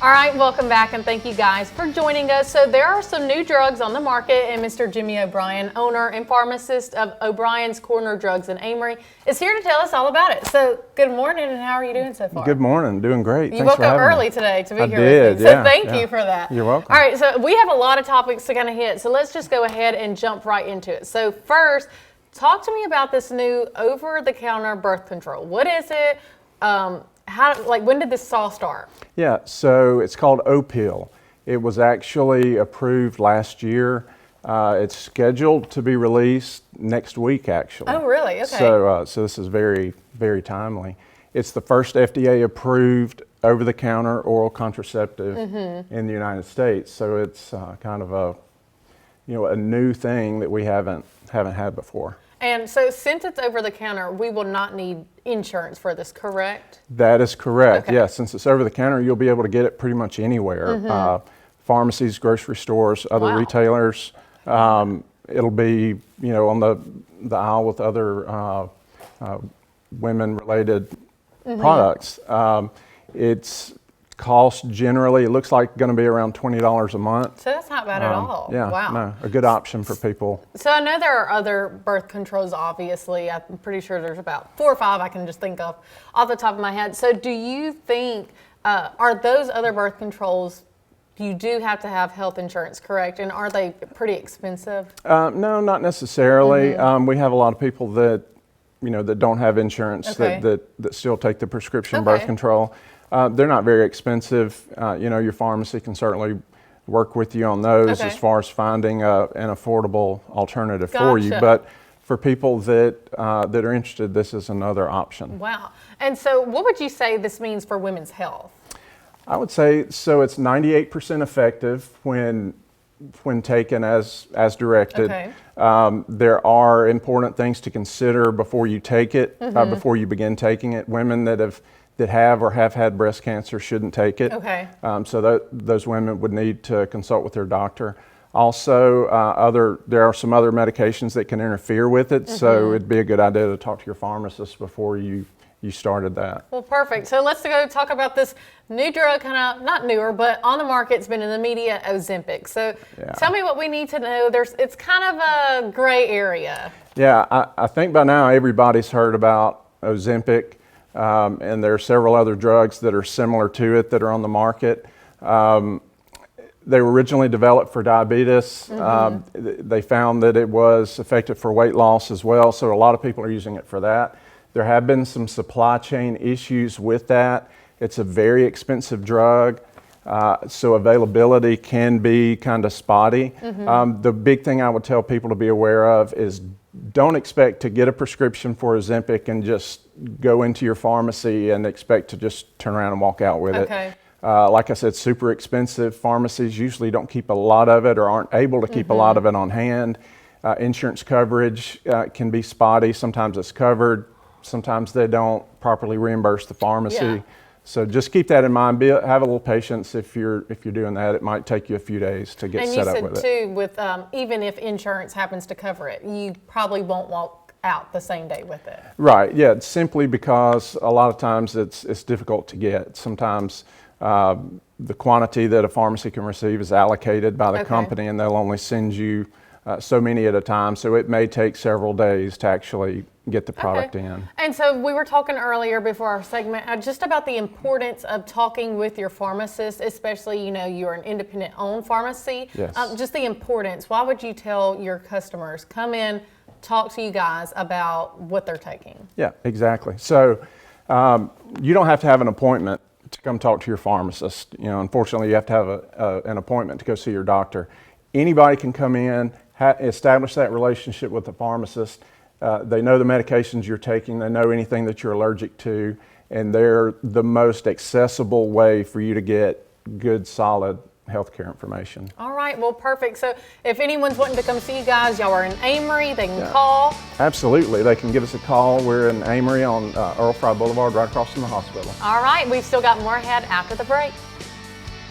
All right, welcome back, and thank you guys for joining us. So there are some new drugs on the market, and Mr. Jimmy O'Brien, owner and pharmacist of O'Brien's Corner Drugs in Amory, is here to tell us all about it. So good morning, and how are you doing so far? Good morning, doing great. You woke up early today to be here with me, so thank you for that. You're welcome. All right, so we have a lot of topics to kind of hit, so let's just go ahead and jump right into it. So first, talk to me about this new over-the-counter birth control. What is it? When did this all start? Yeah, so it's called Opill. It was actually approved last year. It's scheduled to be released next week, actually. Oh, really? Okay. So this is very, very timely. It's the first FDA-approved over-the-counter oral contraceptive in the United States. So it's kind of a new thing that we haven't had before. And so since it's over the counter, we will not need insurance for this, correct? That is correct. Okay. Yeah, since it's over the counter, you'll be able to get it pretty much anywhere. Pharmacies, grocery stores, other retailers. It'll be, on the aisle with other women-related products. It's cost generally, it looks like going to be around $20 a month. So that's not bad at all. Yeah, wow. No, a good option for people. So I know there are other birth controls, obviously. I'm pretty sure there's about 4 or 5 I can just think of off the top of my head. So do you think, are those other birth controls, you do have to have health insurance, correct? And are they pretty expensive? No, not necessarily. We have a lot of people that, that don't have insurance that still take the prescription birth control. They're not very expensive. Your pharmacy can certainly work with you on those as far as finding an affordable alternative for you. But for people that are interested, this is another option. Wow. And so what would you say this means for women's health? I would say, so it's 98% effective when taken as directed. Okay. There are important things to consider before you take it, before you begin taking it. Women that have or have had breast cancer shouldn't take it. Okay. So those women would need to consult with their doctor. Also, there are some other medications that can interfere with it, so it'd be a good idea to talk to your pharmacist before you started that. Well, perfect. So let's go talk about this new drug, kind of not newer, but on the market. It's been in the media, Ozempic. So tell me what we need to know. It's kind of a gray area. Yeah, I think by now everybody's heard about Ozempic. And there are several other drugs that are similar to it that are on the market. They were originally developed for diabetes. They found that it was effective for weight loss as well, so a lot of people are using it for that. There have been some supply chain issues with that. It's a very expensive drug, so availability can be kind of spotty. The big thing I would tell people to be aware of is don't expect to get a prescription for Ozempic and just go into your pharmacy and expect to just turn around and walk out with it. Like I said, super expensive. Pharmacies usually don't keep a lot of it or aren't able to keep a lot of it on hand. Insurance coverage can be spotty. Sometimes it's covered. Sometimes they don't properly reimburse the pharmacy. So just keep that in mind. Have a little patience if you're doing that. It might take you a few days to get set up with it. And you said too, with even if insurance happens to cover it, you probably won't walk out the same day with it. Right. Yeah. It's simply because a lot of times it's difficult to get. Sometimes the quantity that a pharmacy can receive is allocated by the company, and they'll only send you so many at a time. So it may take several days to actually get the product in. And so we were talking earlier before our segment just about the importance of talking with your pharmacist, especially, you're an independent owned pharmacy. Yes. Just the importance. Why would you tell your customers, come in, talk to you guys about what they're taking? Yeah, exactly. So you don't have to have an appointment to come talk to your pharmacist. Unfortunately, you have to have an appointment to go see your doctor. Anybody can come in, establish that relationship with the pharmacist. They know the medications you're taking, they know anything that you're allergic to, and they're the most accessible way for you to get good, solid healthcare information. All right, well, perfect. So if anyone's wanting to come see you guys, y'all are in Amory, they can call. Absolutely, they can give us a call. We're in Amory on Earl Fry Boulevard, right across from the hospital. All right, we've still got more ahead after the break.